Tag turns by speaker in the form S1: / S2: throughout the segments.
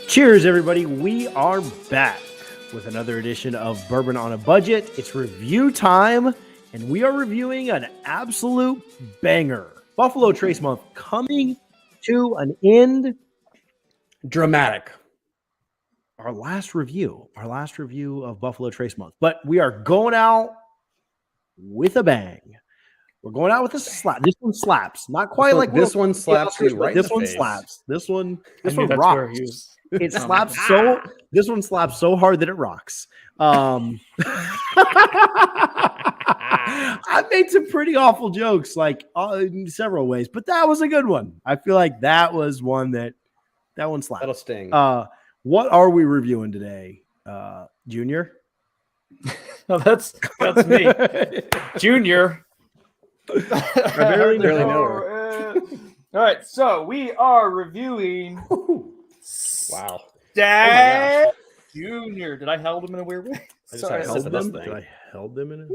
S1: Cheers, everybody. We are back with another edition of Bourbon on a Budget. It's review time, and we are reviewing an absolute banger. Buffalo Trace Month coming to an end.
S2: Dramatic.
S1: Our last review of Buffalo Trace Month. But we are going out with a bang. We're going out with a slap. This one slaps. Not quite like
S2: this one slaps you right in
S1: This
S2: the
S1: one
S2: face.
S1: slaps. This one
S3: That's
S1: rocks.
S3: where he was.
S1: It slaps so. This one slaps so hard that it rocks. I've made some pretty awful jokes, like in several ways, but that was a good one. I feel like that was one that one slapped.
S2: That'll sting.
S1: What are we reviewing today, Junior?
S3: No, that's me, Junior.
S1: I barely know her.
S3: All right, so we are reviewing.
S2: Wow.
S3: Stagg Jr. Did I hold him in a weird way?
S1: Sorry,
S2: held them?
S1: Did I held them in it?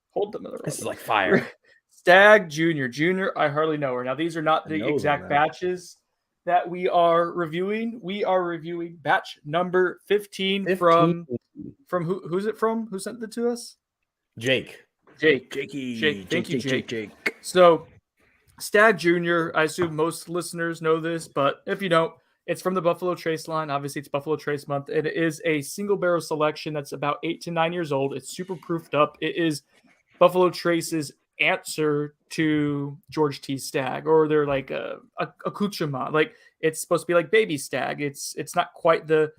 S3: Hold them in the wrong
S2: This is
S3: way.
S2: like fire.
S3: Stagg Jr. I hardly know her. Now, these are not the
S1: I know
S3: exact
S1: that.
S3: batches that we are reviewing. We are reviewing batch number 15 from who's it from? Who sent it to us?
S2: Jake.
S3: Jake.
S1: Jakey.
S3: Jake. Thank you, Jake.
S1: Jake.
S3: So, Stagg Jr., I assume most listeners know this, but if you don't, it's from the Buffalo Trace line. Obviously, it's Buffalo Trace Month. It is a single barrel selection that's about 8 to 9 years old. It's super proofed up. It is Buffalo Trace's answer to George T. Stagg, or they're like a accoutrement. Like, it's supposed to be like baby Stagg. It's not quite the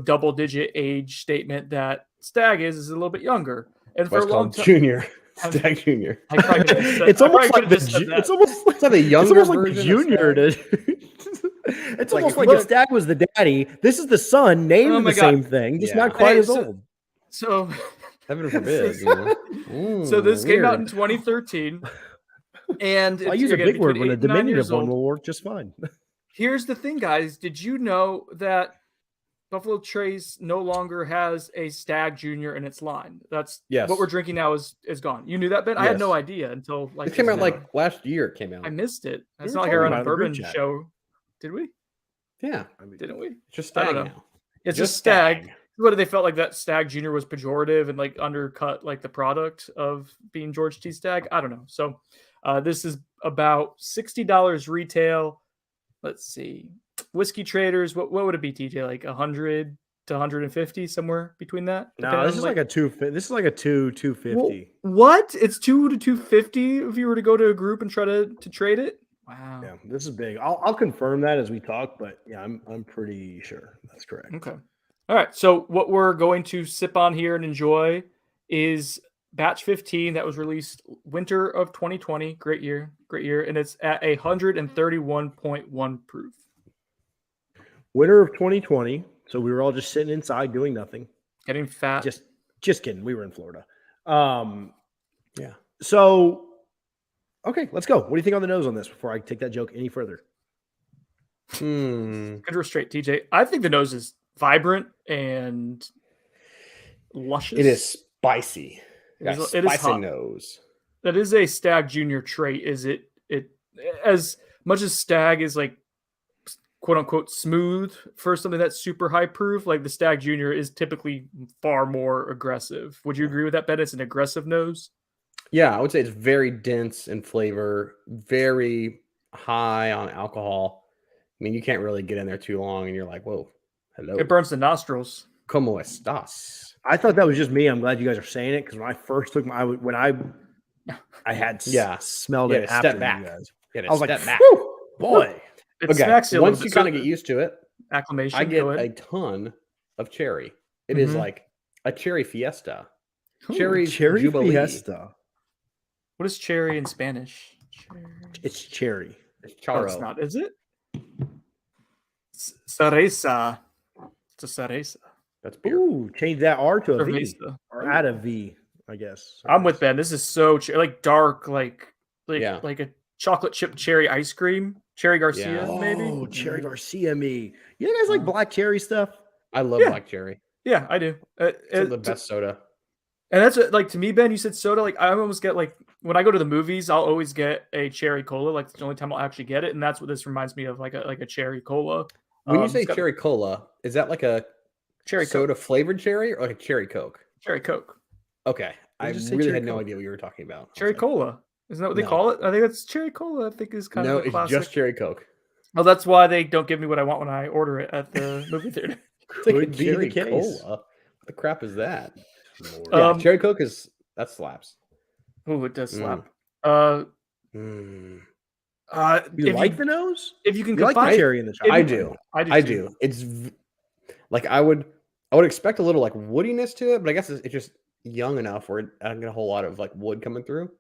S3: double digit age statement that Stagg is a little bit younger. And for a long time,
S2: Junior. Stagg Jr.
S1: It's almost like it's almost
S2: like the younger
S1: like the
S2: version of
S1: junior.
S2: Stagg.
S1: It's
S2: Like,
S1: almost
S2: if
S1: like if Stagg was the daddy. This is the son, named
S3: Oh my
S1: the
S3: God.
S1: same thing, just
S2: Yeah.
S1: not quite
S3: Hey,
S1: as old.
S3: So
S2: Heaven forbid.
S3: So this came out in
S2: weird.
S3: 2013, and
S1: I
S3: it's,
S1: use a
S3: again,
S1: big word
S3: between
S1: when a
S3: 8 and 9
S1: diminutive
S3: years
S1: one
S3: old.
S1: will work just fine.
S3: Here's the thing, guys. Did you know that Buffalo Trace no longer has a Stagg Jr. in its line? That's
S2: Yes.
S3: what we're drinking now is gone. You knew that, Ben? I had
S2: Yes.
S3: no idea until like
S2: It came out
S3: just
S2: like
S3: now.
S2: last year. It came out.
S3: I missed it.
S1: We
S3: It's
S1: were
S3: not like I
S1: talking
S3: were on
S1: about
S3: a
S1: it in the group
S3: bourbon
S1: chat.
S3: show. Did we?
S2: Yeah.
S3: Didn't we?
S2: It's just
S3: I don't
S2: Stagg
S3: know.
S2: now.
S3: It's
S2: Just
S3: just Stagg. What they felt like that Stagg Jr. was pejorative and like undercut like the product of being George T. Stagg. I don't know. So this is about $60 retail. Let's see. Whiskey Traders, what would it be, TJ? Like 100 to 150, somewhere between that?
S1: No, this is like a 250.
S3: What? It's 2 to 250 if you were to go to a group and try to trade it? Wow.
S1: Yeah, this is big. I'll confirm that as we talk, but yeah, I'm pretty sure that's correct.
S3: Okay. All right. So what we're going to sip on here and enjoy is batch 15 that was released winter of 2020. Great year. And it's at 131.1 proof.
S1: Winter of 2020. So we were all just sitting inside doing nothing.
S3: Getting fat.
S1: Just kidding. We were in Florida.
S2: Yeah.
S1: So, okay, let's go. What do you think on the nose on this before I take that joke any further?
S2: Hmm.
S3: Good or straight, TJ. I think the nose is vibrant and luscious.
S2: It is spicy.
S3: It is
S2: Spicy
S3: hot.
S2: nose.
S3: That is a Stagg Jr. trait. Is it as much as Stagg is like quote unquote smooth for something that's super high proof, like the Stagg Jr. is typically far more aggressive. Would you agree with that, Ben? It's an aggressive nose.
S2: Yeah, I would say it's very dense in flavor, very high on alcohol. I mean, you can't really get in there too long, and you're like, "Whoa, hello."
S3: It burns the nostrils.
S2: ¿Cómo estás?
S1: I thought that was just me. I'm glad you guys are saying it because when I first took I had smelled it
S2: step
S1: after
S2: back.
S1: you guys.
S2: Yeah,
S1: I was like,
S2: step back.
S1: "Whew, boy."
S3: It smacks you a
S2: Once
S3: little
S2: you
S3: bit.
S2: kind of get used to it,
S3: Acclimation.
S2: I get
S3: go
S2: a
S3: ahead.
S2: ton of cherry. It is
S3: Mhm.
S2: like a cherry fiesta.
S3: Ooh,
S2: Cherry Jubilee.
S1: Fiesta.
S3: What is cherry in Spanish? Cherry.
S1: It's cherry.
S2: It's
S3: No,
S2: charo.
S3: it's not. Is it? Cereza. It's a cereza.
S2: That's beer.
S1: Ooh, change that R to a V
S3: Cerveza.
S1: or add a V, I guess.
S3: I'm with Ben. This is so like dark, like
S2: Yeah.
S3: like a chocolate chip cherry ice cream. Cherry Garcia,
S2: Yeah.
S3: maybe.
S1: Oh, cherry Garcia me. You guys like black cherry stuff?
S2: I love
S3: Yeah.
S2: black cherry.
S3: Yeah, I do.
S2: It's the best soda.
S3: And that's like to me, Ben. You said soda. Like I almost get like when I go to the movies, I'll always get a cherry cola. Like it's the only time I'll actually get it, and that's what this reminds me of, like a cherry cola.
S2: When you
S3: It's
S2: say
S3: got
S2: cherry cola, is that like a
S3: cherry
S2: soda
S3: Coke.
S2: flavored cherry or like a cherry Coke?
S3: Cherry Coke.
S2: Okay.
S1: Did
S2: I
S1: you just say
S2: really
S1: cherry
S2: had no
S1: Coke?
S2: idea what you were talking about. I was
S3: Cherry
S2: like,
S3: cola. Isn't that what they
S2: no.
S3: call it? I think it's cherry cola. I think is kind
S2: No,
S3: of a
S2: it's
S3: classic.
S2: just cherry Coke.
S3: Well, that's why they don't give me what I want when I order it at the movie theater.
S1: Could be the
S2: cherry
S1: case.
S2: cola. What the crap is that?
S1: Lord.
S2: Yeah,
S3: Um,
S2: cherry Coke that slaps.
S3: Oh, it does slap.
S2: Mm.
S1: You
S3: If
S1: like the nose?
S3: if you can
S1: You like the
S3: combine,
S1: cherry in the
S3: if
S1: chocolate?
S3: you-
S2: I
S3: I do.
S2: do.
S3: too.
S2: It's like I would expect a little like woodiness to it, but I guess it's just young enough where I don't get a whole lot of like wood coming through.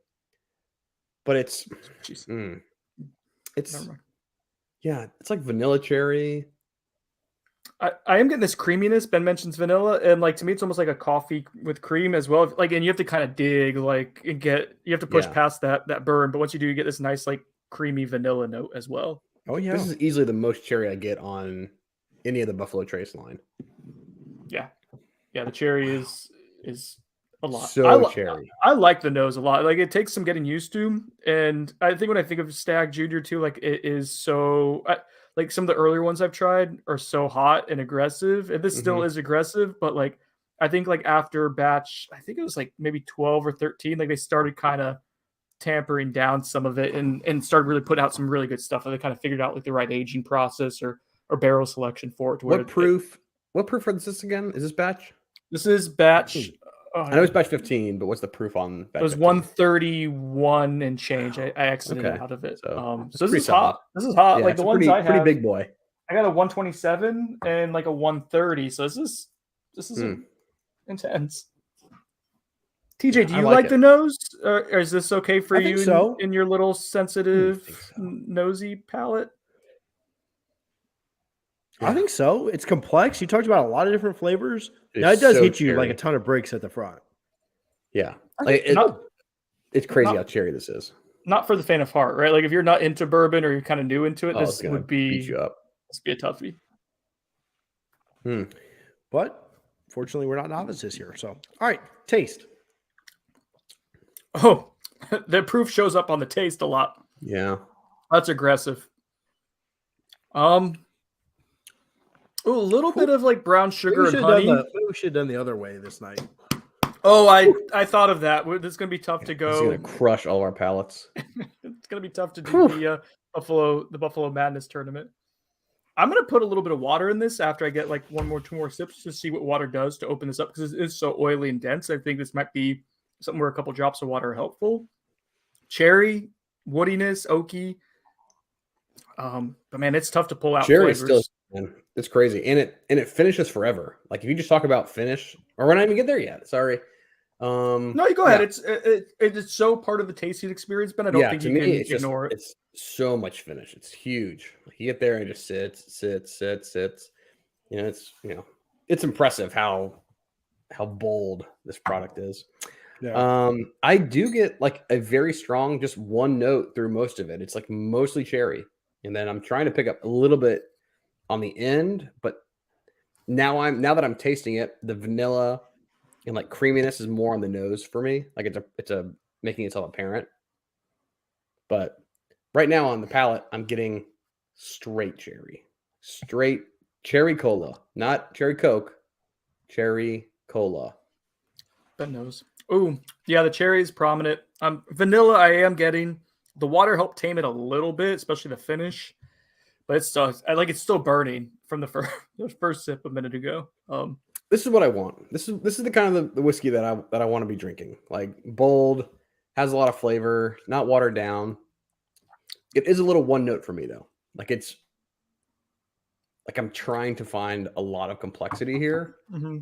S2: But it's
S3: Jeez.
S2: mm,
S3: Never
S2: it's
S3: mind.
S2: yeah, it's like vanilla cherry.
S3: I am getting this creaminess. Ben mentions vanilla, and like to me, it's almost like a coffee with cream as well. Like, and you have to kind of dig, like, and you have to push
S2: Yeah.
S3: past that burn. But once you do, you get this nice, like, creamy vanilla note as well.
S1: Oh yeah.
S2: This is easily the most cherry I get on any of the Buffalo Trace line.
S3: Yeah, the cherry is a lot.
S2: So cherry.
S3: I like the nose a lot. Like it takes some getting used to, and I think when I think of Stagg Jr. too, like it is so. Like some of the earlier ones I've tried are so hot and aggressive, and this still is aggressive. But like I think like after batch, I think it was like maybe 12 or 13, like they started kind of tampering down some of it and started really putting out some really good stuff. And they kind of figured out like the right aging process or barrel selection for it. To where
S2: What proof for this again? Is this batch?
S3: This is batch.
S2: I know it's batch 15, but what's the proof on batch
S3: It was
S2: 15?
S3: 131 and change. I exited
S2: Okay.
S3: out of it.
S2: So,
S3: So this
S2: pretty
S3: is hot.
S2: solid.
S3: This is hot.
S2: Yeah,
S3: Like
S2: it's
S3: the
S2: a
S3: ones I
S2: pretty
S3: have,
S2: big boy.
S3: I got a 127 and like a 130. So this is intense. TJ, do
S2: I
S3: you
S2: like
S3: like
S2: it.
S3: the nose, or is this okay for
S1: I think
S3: you
S1: so.
S3: in your little sensitive,
S2: think so.
S3: nosy palate?
S1: I think so. It's complex. You talked about a lot of different flavors.
S2: It's
S1: Now it does
S2: so
S1: hit you like
S2: cherry.
S1: a ton of breaks at the front.
S2: Yeah.
S3: Okay,
S2: Like it's crazy
S3: not-
S2: how cherry this is.
S3: Not for the faint of heart, right? Like if you're not into bourbon or you're kind of new into it,
S2: Oh, it's
S3: this
S2: gonna
S3: would
S2: beat you up.
S3: a toughie.
S1: But fortunately, we're not novices here. So, all right, taste.
S3: Oh, the proof shows up on the taste a lot.
S2: Yeah.
S3: That's aggressive. A little bit of like brown sugar and honey.
S1: Maybe we should have done the other way this night.
S3: Oh, I thought of that. This is gonna be tough to
S2: It's
S3: go.
S2: gonna crush all our palates.
S3: It's gonna be tough to do the Buffalo Madness tournament. I'm gonna put a little bit of water in this after I get like two more sips to see what water does to open this up because it is so oily and dense. I think this might be something where a couple drops of water are helpful. Cherry, woodiness, oaky. But man, it's tough to pull out
S2: Cherry is
S3: flavors.
S2: still, man, it's crazy, and it finishes forever. Like if you just talk about finish, or we're not even get there yet. Sorry.
S3: No, you go ahead. It's so part of the tasting experience, but I don't think
S2: to
S3: you
S2: me,
S3: can
S2: it's
S3: ignore it.
S2: It's so much finish. It's huge. Like you get there and it just sits. It's impressive how bold this product is.
S1: Yeah.
S2: I do get like a very strong, just one note through most of it. It's like mostly cherry, and then I'm trying to pick up a little bit on the end, but now that I'm tasting it, the vanilla and like creaminess is more on the nose for me. Like it's a making itself apparent. But right now on the palate, I'm getting straight cherry cola, not cherry Coke, cherry cola.
S3: Ben knows. Ooh, yeah, the cherry is prominent. Vanilla, I am getting. The water helped tame it a little bit, especially the finish. But it's still burning from the first sip a minute ago.
S2: This is what I want. This is the kind of the whiskey that I want to be drinking. Like bold, has a lot of flavor, not watered down. It is a little one note for me though. Like it's like I'm trying to find a lot of complexity here.
S3: Mm-hmm.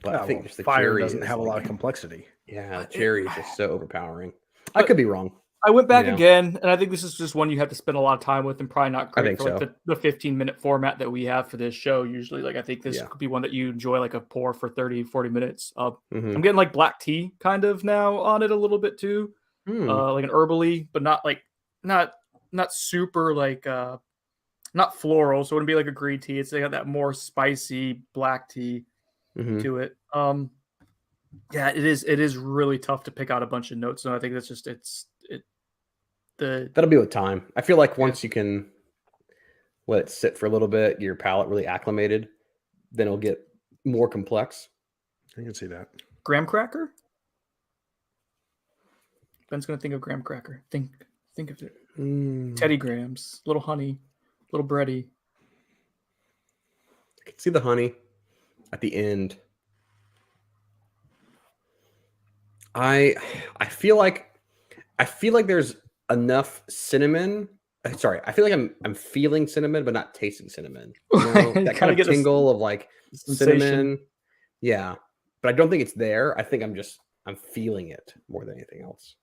S2: But I think just the
S1: fire
S2: cherry
S1: doesn't have a
S2: like,
S1: lot of complexity.
S2: Yeah, the cherry is just so overpowering. I could be wrong.
S3: I went back again, and I think this is just one you have to spend a lot of time with, and probably not great for like the 15-minute format that we have for this show. Usually, like I think this could be one that you enjoy like a pour for 30-40 minutes. I'm getting like black tea kind of now on it a little bit too, like an herbally, but not super like not floral. So it wouldn't be like a green tea. It's got that more spicy black tea to it. Yeah, it is really tough to pick out a bunch of notes, and I think that's just that'll
S2: be with time. I feel like once you can let it sit for a little bit, get your palate really acclimated, then it'll get more complex.
S1: I can see that.
S3: Graham cracker? Ben's gonna think of graham cracker. Think of it. Teddy Grahams, little honey, little bready.
S2: I can see the honey at the end. I feel like there's enough cinnamon. Sorry, I feel like I'm feeling cinnamon, but not tasting cinnamon. You know? That kind of tingle of like cinnamon. Yeah, but I don't think it's there. I think I'm feeling it more than anything else.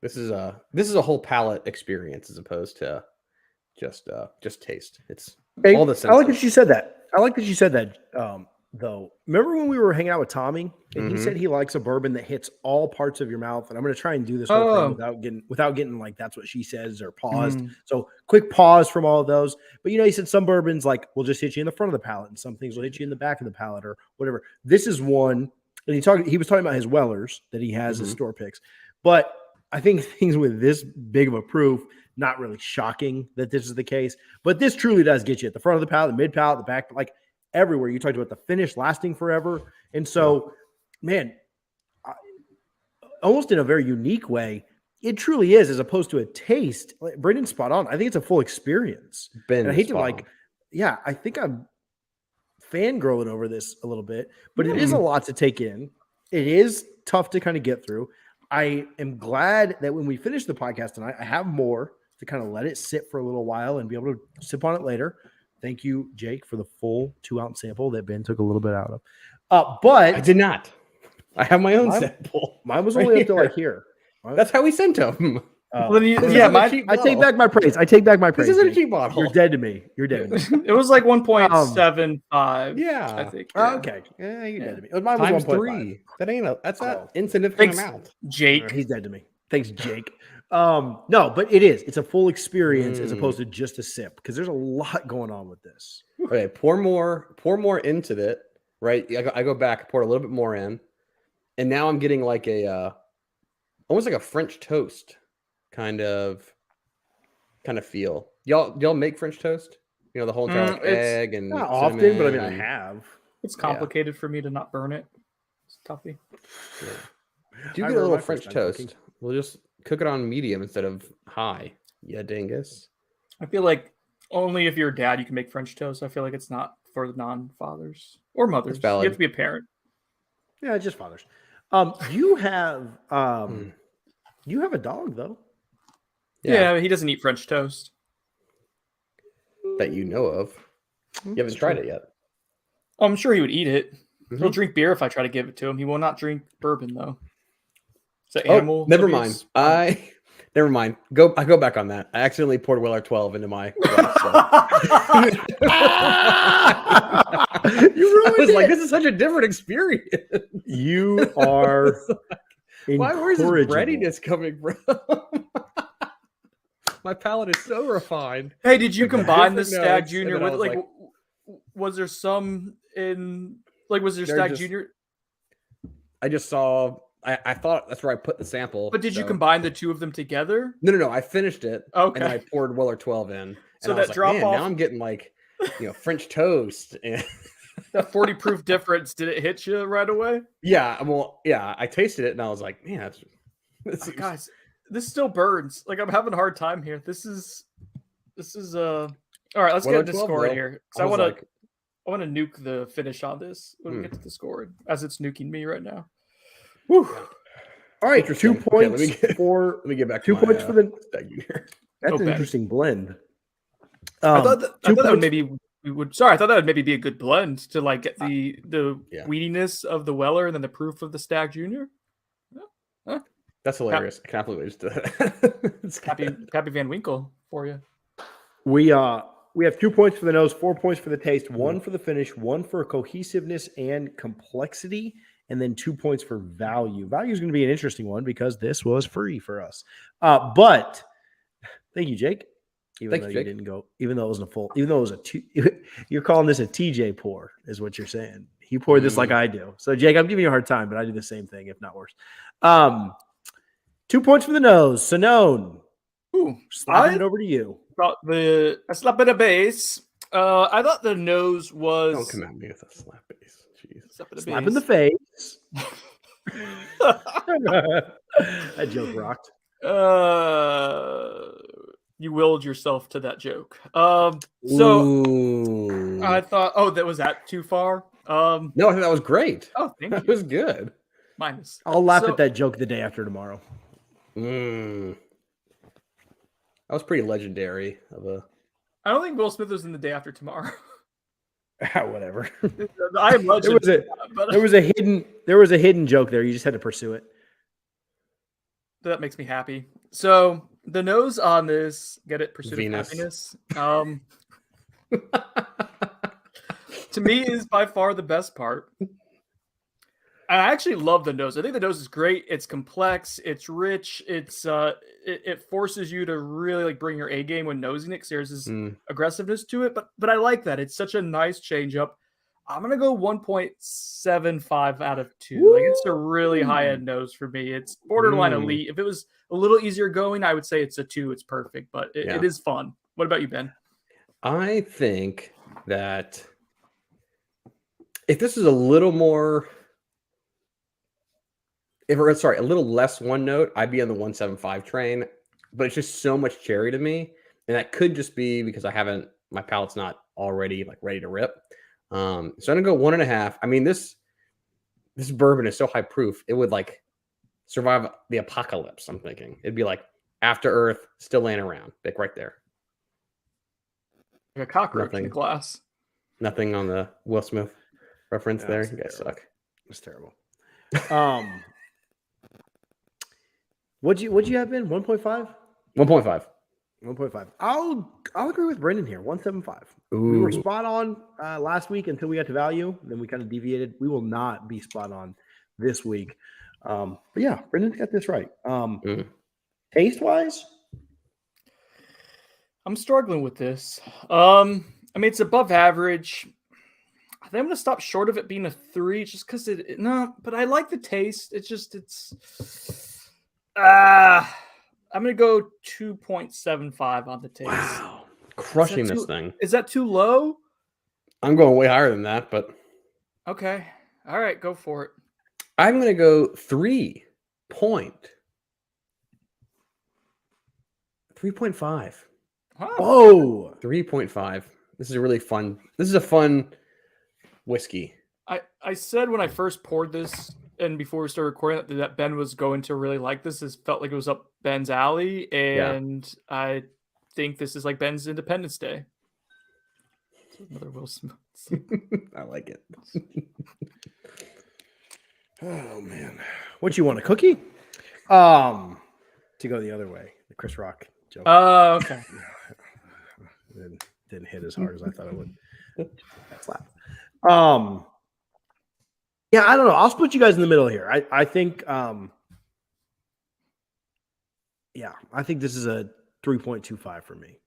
S2: This is a whole palate experience as opposed to just taste. It's all the senses.
S1: I like that you said that. Though. Remember when we were hanging out with Tommy and he said he likes a bourbon that hits all parts of your mouth, and I'm going to try and do this whole thing without getting like that's what she says or paused. So quick pause from all of those. But he said some bourbons like will just hit you in the front of the palate, and some things will hit you in the back of the palate or whatever. This is one, and he was talking about his Wellers that he has his store picks, but I think things with this big of a proof, not really shocking that this is the case, but this truly does get you at the front of the palate, the mid palate, the back, like everywhere. You talked about the finish lasting forever. And so, man, almost in a very unique way, it truly is, as opposed to a taste. Like, Brendan's spot on. I think it's a full experience. And I hate to I think I'm fangirling over this a little bit, but it is a lot to take in. It is tough to kind of get through. I am glad that when we finish the podcast tonight, I have more to kind of let it sit for a little while and be able to sip on it later. Thank you, Jake, for the full 2-ounce sample that Ben took a little bit out of. But
S2: I did not. I have my own sample.
S1: Mine was only up to like here.
S2: That's how we sent them.
S1: I take back my praise. This
S2: isn't a cheap bottle.
S1: You're dead to me.
S3: It was like 1.75.
S2: Yeah.
S3: I think.
S1: Yeah. Okay. Yeah, you're dead to me. Mine was
S2: Times
S1: 1.3.
S2: That's an insignificant amount.
S3: Jake.
S1: He's dead to me. Thanks, Jake. No, but it is. It's a full experience as opposed to just a sip, because there's a lot going on with this.
S2: Okay, pour more into it. Right, I go back, pour a little bit more in, and now I'm getting like a almost like a French toast kind of feel. Y'all make French toast? The whole entire egg and
S1: not often, but I mean I have.
S3: It's complicated for me to not burn it. It's toughy.
S2: Yeah. Do you get a little French toast? Cooking. We'll just cook it on medium instead of high. Yeah, dingus.
S3: I feel like only if you're a dad you can make French toast. I feel like it's not for non-fathers or mothers. You have to be a parent.
S1: Yeah, just fathers. You have a dog though.
S3: Yeah, he doesn't eat French toast.
S2: That you know of. You haven't tried it yet.
S3: I'm sure he would eat it. He'll drink beer if I try to give it to him. He will not drink bourbon though. Is that animal?
S2: Never mind. Never mind. I go back on that. I accidentally poured Weller 12 into my glass. You ruined it. Like, this is such a different experience.
S1: You are
S2: where's this breadiness coming from? My palate is so refined.
S3: Hey, did you combine the Stagg Jr with like was there some in was there Stagg Jr?
S2: I just saw I thought that's where I put the sample.
S3: But did you combine the two of them together?
S2: No. I finished it.
S3: Okay.
S2: And I poured Weller 12 in.
S3: So that drop off.
S2: Now I'm getting like, French toast. And
S3: that 40 proof difference, did it hit you right away?
S2: Yeah. Well, yeah. I tasted it and I was like, man,
S3: guys, this still burns. Like, I'm having a hard time here. This is all right. Let's get into score here. Because I want to nuke the finish on this when we get to the score, as it's nuking me right now.
S1: Whew. All right, 2 points
S2: let me get back.
S1: 2 points for the
S2: Stagg Jr.
S1: That's an interesting blend.
S3: I thought that would maybe I thought that would maybe be a good blend to like get the weediness of the Weller and then the proof of the Stagg Jr. Huh?
S2: That's hilarious. I can't believe we just did that.
S3: Happy Van Winkle for you.
S1: We have 2 points for the nose, 4 points for the taste, 1 for the finish, 1 for cohesiveness and complexity, and then 2 points for value. Value is going to be an interesting one because this was free for us. But thank you, Jake. Even though it wasn't a full, even though it was a two, you're calling this a TJ pour, is what you're saying. He poured this like I do. So, Jake, I'm giving you a hard time, but I do the same thing, if not worse. 2 points for the nose. Sinone.
S3: Ooh,
S1: sliding it over to you.
S3: thought the a slap in the base. I thought the nose was
S2: Don't come at me with a slap base. Jeez.
S1: Slap in the face. That joke rocked.
S3: You willed yourself to that joke.
S2: Ooh.
S3: I thought, that was that too far?
S2: No, I think that was great.
S3: Oh, thank
S2: That
S3: you.
S2: was good.
S3: Minus.
S1: I'll laugh at that joke the day after tomorrow.
S2: That was pretty legendary.
S3: I don't think Will Smith was in The Day After Tomorrow.
S1: Whatever.
S3: I am legend.
S1: There was a hidden joke there. You just had to pursue it.
S3: That makes me happy. So the nose on this, get it? Pursuit
S2: Venus.
S3: of Happiness. To me, is by far the best part. I actually love the nose. I think the nose is great. It's complex. It's rich. It forces you to really like bring your A game when nosing it because there's this aggressiveness to it. But I like that. It's such a nice change up. I'm gonna go 1.75 out of 2.
S1: Woo!
S3: Like it's a really high end nose for me. It's borderline elite. If it was a little easier going, I would say it's a 2. It's perfect, but it is fun. What about you, Ben?
S2: I think that if this is a little more, a little less one note, I'd be on the 175 train. But it's just so much cherry to me, and that could just be because my palate's not already like ready to rip. So I'm gonna go 1.5. I mean, this bourbon is so high proof, it would like survive the apocalypse. I'm thinking it'd be like After Earth, still laying around, like right there.
S3: Like a cockroach in the glass.
S2: Nothing on the Will Smith reference there. You guys suck.
S1: It's terrible. What'd you have been? 1.5?
S2: 1.5.
S1: 1.5. I'll agree with Brendan here. 175.
S2: Ooh.
S1: We were spot on last week until we got to value. Then we kind of deviated. We will not be spot on this week. But yeah, Brendan got this right. Taste wise,
S3: I'm struggling with this. I mean, it's above average. I think I'm gonna stop short of it being a 3, just because but I like the taste. I'm gonna go 2.75 on the taste.
S2: Wow, crushing this thing.
S3: Is that too low?
S2: I'm going way higher than that, but
S3: okay, all right, go for it.
S2: I'm gonna go 3.5.
S3: Huh.
S1: Whoa,
S2: 3.5. This is a really fun. This is a fun whiskey.
S3: I said when I first poured this and before we started recording that Ben was going to really like this. This felt like it was up Ben's alley, and I think this is like Ben's Independence Day. Another Will Smith.
S2: I like it.
S1: oh man, what you want, a cookie? To go the other way, the Chris Rock joke.
S3: Oh, okay.
S1: Didn't hit as hard as I thought it would. That slap. Yeah, I don't know. I'll split you guys in the middle here. I think I think this is a 3.25 for me.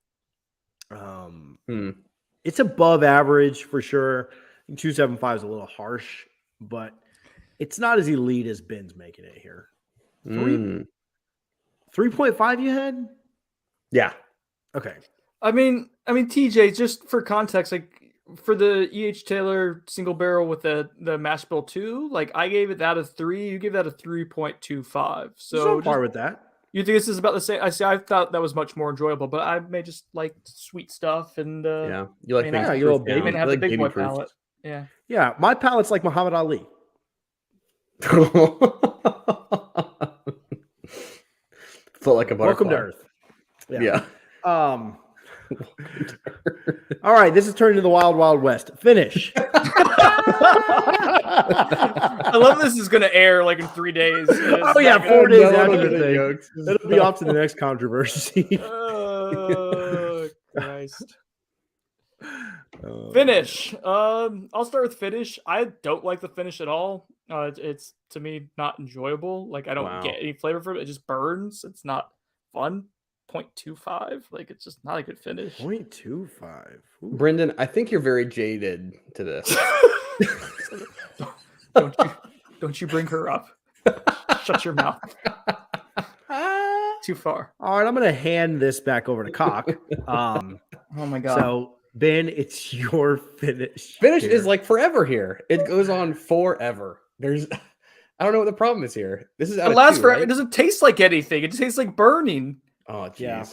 S1: It's above average for sure. 2.75 is a little harsh, but it's not as elite as Ben's making it here. 3.5 you had?
S2: Yeah.
S1: Okay.
S3: I mean, TJ, just for context, like for the E.H. Taylor single barrel with the mash bill 2, like I gave it that a 3. You gave that a 3.25. So
S1: par with that.
S3: You think this is about the same? I thought that was much more enjoyable, but I may just like sweet stuff and
S2: you like
S1: things. You're a little baby.
S3: I may have the big boy palate. Yeah,
S1: my palate's like Muhammad Ali.
S2: Float like a butterfly.
S1: Welcome to Earth.
S2: Yeah.
S1: All right, this is turning to the Wild Wild West. Finish.
S3: I love this is going to air like in 3 days.
S1: 4 days after the thing. It'll be off to the next controversy.
S3: Oh, Christ. Finish. I'll start with finish. I don't like the finish at all. It's to me not enjoyable. Like I don't get any flavor from it. It just burns. It's not fun. 0.25. Like it's just not a good finish.
S1: 0.25.
S2: Brendan, I think you're very jaded to this.
S3: Don't you bring her up. Shut your mouth. Too far.
S1: All right, I'm going to hand this back over to Cock.
S3: Oh my god.
S1: So, Ben, it's your finish.
S2: Finish
S1: here.
S2: is like forever here. It goes on forever. There's, I don't know what the problem is here. This is out
S3: It
S2: of
S3: lasts
S2: 2,
S3: forever.
S2: right?
S3: It doesn't taste like anything. It tastes like burning.
S2: Oh, jeez.
S1: Yeah.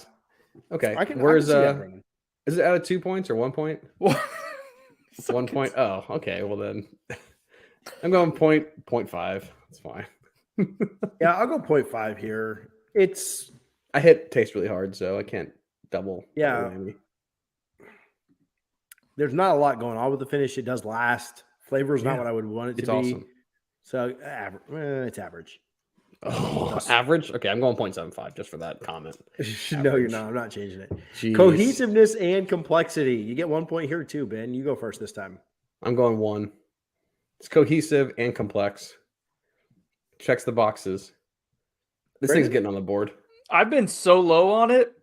S2: Okay.
S1: I can
S2: Where's
S1: see that, Brendan.
S2: is it out of 2 points or 1 point?
S3: So
S2: 1 point. Oh, okay. Well then, I'm going 0.5. That's fine.
S1: Yeah, I'll go 0.5 here. It's
S2: I hit taste really hard, so I can't double.
S1: Yeah.
S2: Maybe.
S1: there's not a lot going on with the finish. It does last. Flavor is not
S2: Yeah.
S1: what I would want it
S2: It's
S1: to be.
S2: awesome.
S1: So it's average.
S2: Oh, average. Okay, I'm going 0.75 just for that comment.
S1: No, you're not. I'm not changing it.
S2: Jeez.
S1: Cohesiveness and complexity. You get 1 point here too, Ben. You go first this time.
S2: I'm going 1. It's cohesive and complex. Checks the boxes. This
S1: Brandon?
S2: thing's getting on the board.
S3: I've been so low on it.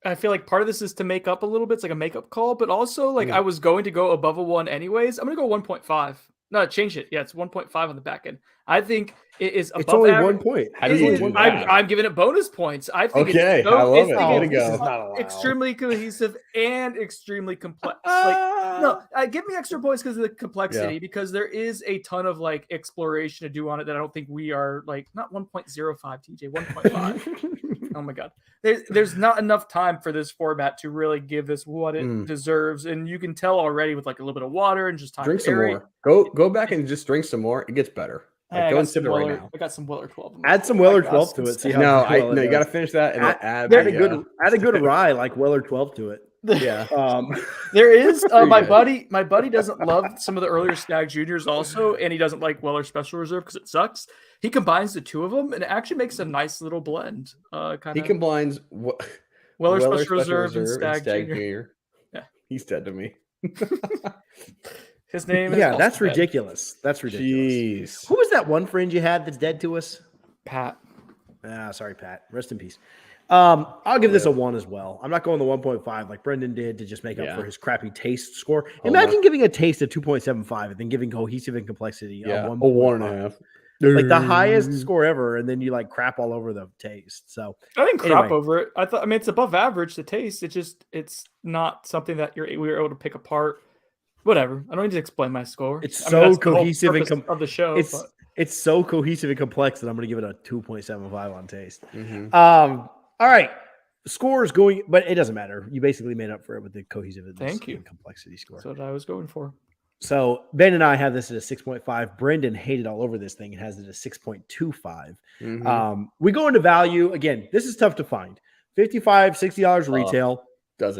S3: I feel like part of this is to make up a little bit. It's like a makeup call, but also like I was going to go above a 1 anyways. I'm going to go 1.5. No, change it. Yeah, it's 1.5 on the back end. I think it is above
S1: It's only
S3: average.
S1: 1 point.
S2: How do you do that?
S3: I'm giving it bonus points. I think
S2: Okay,
S3: it's so,
S2: I love
S3: it's
S2: it.
S3: like
S2: Way to
S3: it's
S2: go.
S1: This is not allowed.
S3: extremely cohesive and extremely complex. No, give me extra points because of the complexity, because there is a ton of like exploration to do on it that I don't think we are like, not 1.05 TJ, 1.5. Oh my god. There's not enough time for this format to really give this what it deserves. And you can tell already with like a little bit of water and just time.
S2: Drink
S3: to
S2: some
S3: aerate.
S2: more. Go back and just drink some more. It gets better. Like, go and sip it right now.
S3: I got some Weller 12.
S1: Add some Weller 12 to it. See how
S2: No, you got to finish that and add
S1: add a good rye like Weller 12 to it.
S2: Yeah.
S3: There is my
S2: good.
S3: buddy doesn't love some of the earlier Stagg Juniors also, and he doesn't like Weller Special Reserve because it sucks. He combines the two of them, and it actually makes a nice little blend.
S2: He combines
S3: Weller Special Reserve and Stagg Jr.
S2: Yeah, he's dead to me.
S3: His name.
S1: Yeah,
S3: is
S1: that's
S3: dead.
S1: ridiculous. That's ridiculous.
S2: Jeez.
S1: Who was that one friend you had that's dead to us?
S3: Pat.
S1: Sorry, Pat. Rest in peace. I'll give this a 1 as well. I'm not going the 1.5 like Brendan did to just make up for his crappy taste score. Imagine giving a taste of 2.75 and then giving cohesive and complexity a
S2: 1.5.
S1: Like the highest score ever, and then you like crap all over the taste. So
S3: I didn't crap over it. I mean, it's above average, the taste. It's not something that we were able to pick apart. Whatever. I don't need to explain my score.
S1: It's so cohesive
S3: and of the show.
S1: It's so cohesive and complex that I'm going to give it a 2.75 on taste. All right. Score is going, but it doesn't matter. You basically made up for it with the cohesiveness and complexity score.
S3: That's what I was going for.
S1: So Ben and I have this at a 6.5. Brendan hated all over this thing and has it at 6.25. We go into value. Again, this is tough to find. $55, $60 retail.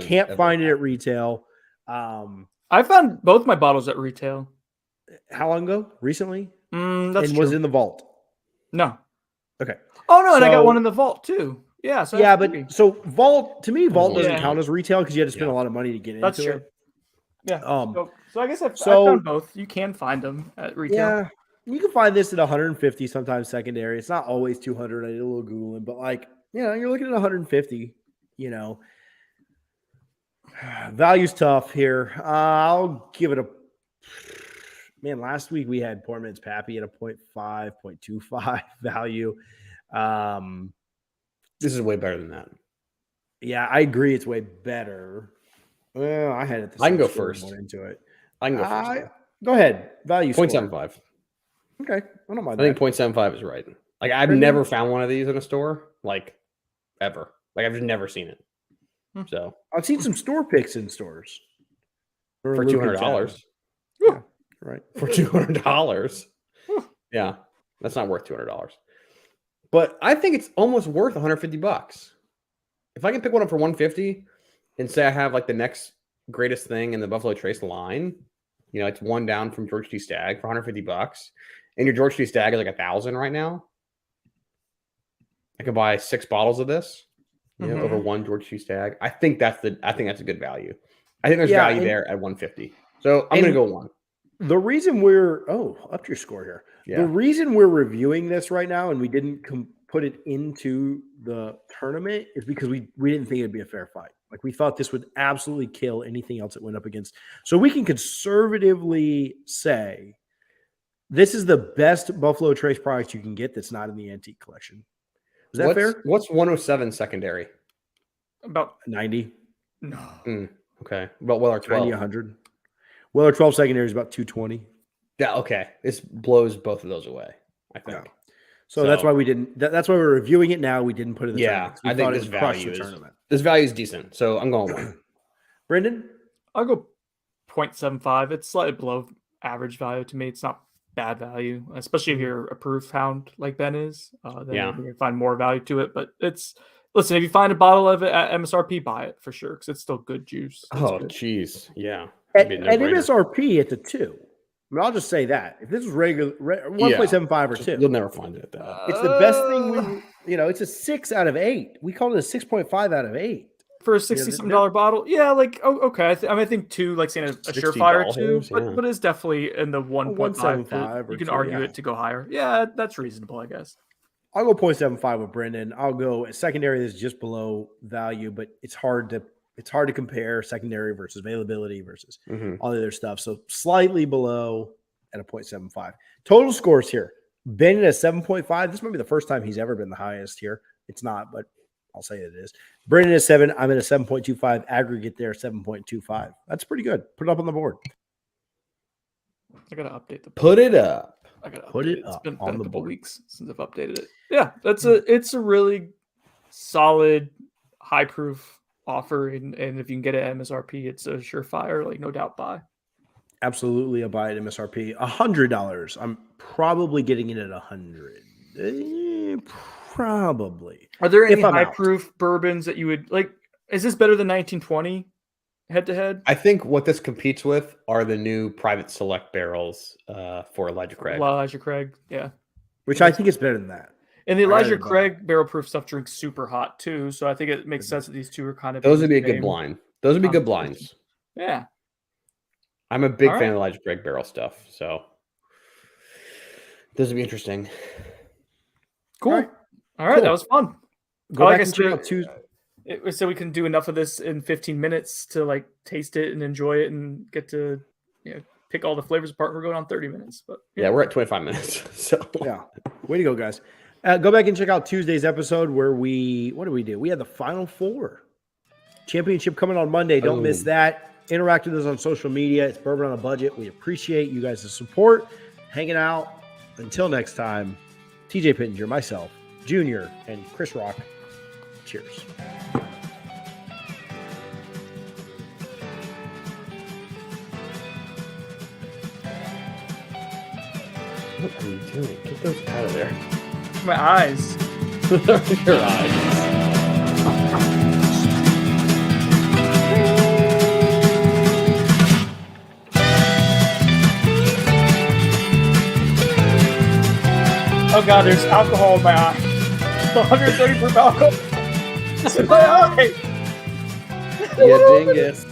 S1: Can't find it at retail.
S3: I found both my bottles at retail.
S1: How long ago? Recently?
S3: That's
S1: and
S3: true.
S1: was in the vault.
S3: No.
S1: Okay.
S3: Oh no, and I got one in the vault too. Yeah. So
S1: so vault to me, vault doesn't count as retail because you had to spend a lot of money to get into
S3: true.
S1: it.
S3: Yeah. So I guess I found both. You can find them at retail.
S1: Yeah. You can find this at 150, sometimes secondary. It's not always 200. I did a little Googling, but like, you're looking at 150, Value's tough here. I'll give it a man. Last week we had Poor Man's Pappy at a 0.5, 0.25 value.
S2: This is way better than that.
S1: Yeah, I agree. It's way better. Well, I had it.
S2: I can go first.
S1: Into it.
S2: I can go first.
S1: Go ahead. Value
S2: 0.75.
S1: Okay, I don't mind.
S2: I think 0.75 is right. Like I've never found one of these in a store, like ever. Like I've just never seen it. So
S1: I've seen some store picks in stores
S2: for $200.
S1: Yeah, right.
S2: For $200. Yeah, that's not worth $200. But I think it's almost worth $150. If I can pick one up for $150 and say I have like the next greatest thing in the Buffalo Trace line, it's one down from George T. Stagg for $150, and your George T. Stagg is like $1,000 right now. I could buy 6 bottles of this, over one George T. Stagg. I think that's a good value. I think there's value there at $150. So I'm going to go 1.
S1: The reason we're up your score here. Yeah. The reason we're reviewing this right now and we didn't put it into the tournament is because we didn't think it'd be a fair fight. Like we thought this would absolutely kill anything else it went up against. So we can conservatively say this is the best Buffalo Trace product you can get that's not in the antique collection. Is that fair?
S2: What's 107 secondary?
S3: About
S1: 90.
S3: no.
S2: Okay. Well, Weller 12.
S1: 90, 100. Weller 12 secondary is about 220.
S2: Yeah. Okay. This blows both of those away, I think.
S1: Yeah. So that's why we didn't. That's why we're reviewing it now. We didn't put it in the tournament. We
S2: I think
S1: thought it
S2: this
S1: would crush
S2: value
S1: the
S2: is
S1: tournament.
S2: this value is decent. So I'm going 1.
S1: Brendan?
S3: I'll go 0.75. It's slightly below average value to me. It's not bad value, especially if you're a proof hound like Ben is. Then you're going to find more value to it. But listen, if you find a bottle of it at MSRP, buy it for sure because it's still good juice.
S2: Jeez. Yeah.
S1: At MSRP, it's a 2. I mean, I'll just say that. If this was regular 1.75 or 2,
S2: you'll never find it at that.
S1: It's the best thing it's a 6 out of 8. We call it a 6.5 out of 8.
S3: For a $60-something bottle, yeah, like okay. I think 2, like saying a surefire 2, but it's definitely in the 1.75. You can argue it to go higher. Yeah, that's reasonable, I guess.
S1: I'll go 0.75 with Brendan. I'll go a secondary that's just below value, but it's hard to compare secondary versus availability versus all the other stuff. So slightly below at a 0.75. Total scores here. Ben at a 7.5. This might be the first time he's ever been the highest here. It's not, but I'll say it is. Brendan is 7. I'm at a 7.25. Aggregate there, 7.25. That's pretty good. Put it up on the board.
S3: I gotta update the.
S2: Put it up.
S3: I gotta
S1: put it
S3: up.
S1: It's
S3: been
S1: on
S3: a
S1: the
S3: couple
S1: board.
S3: Weeks since I've updated it. Yeah, it's a really solid, high proof offer, and if you can get it at MSRP, it's a surefire, like no doubt buy.
S1: Absolutely, a buy at MSRP. $100. I'm probably getting it at 100. Probably.
S3: Are there any high proof bourbons that you would like? Is this better than 1920 head to head?
S2: I think what this competes with are the new private select barrels for Elijah Craig.
S3: Elijah Craig, yeah.
S1: Which I think is better than that.
S3: And the Elijah Craig barrel proof stuff drinks super hot too, so I think it makes sense that these two are kind of.
S2: Those would be a good blind. Those would be good blinds.
S3: Yeah.
S2: I'm a big fan of Elijah Craig barrel stuff, so this would be interesting.
S3: Cool. All right, that was fun.
S1: Go back and check out Tuesday.
S3: So we can do enough of this in 15 minutes to like taste it and enjoy it and get to pick all the flavors apart. We're going on 30 minutes, but
S2: yeah, we're at 25 minutes. So
S1: yeah, way to go, guys. Go back and check out Tuesday's episode where what did we do? We had the Final Four championship coming on Monday. Don't miss that. Interact with us on social media. It's Bourbon on a Budget. We appreciate you guys' support, hanging out. Until next time, TJ Pittenger, myself, Junior, and Chris Rock. Cheers.
S2: What are you doing? Get those out of there.
S3: My eyes.
S2: Your eyes.
S3: Oh God, there's alcohol in my eye. 130 proof alcohol. It's in my eye.
S2: Yeah, dingus.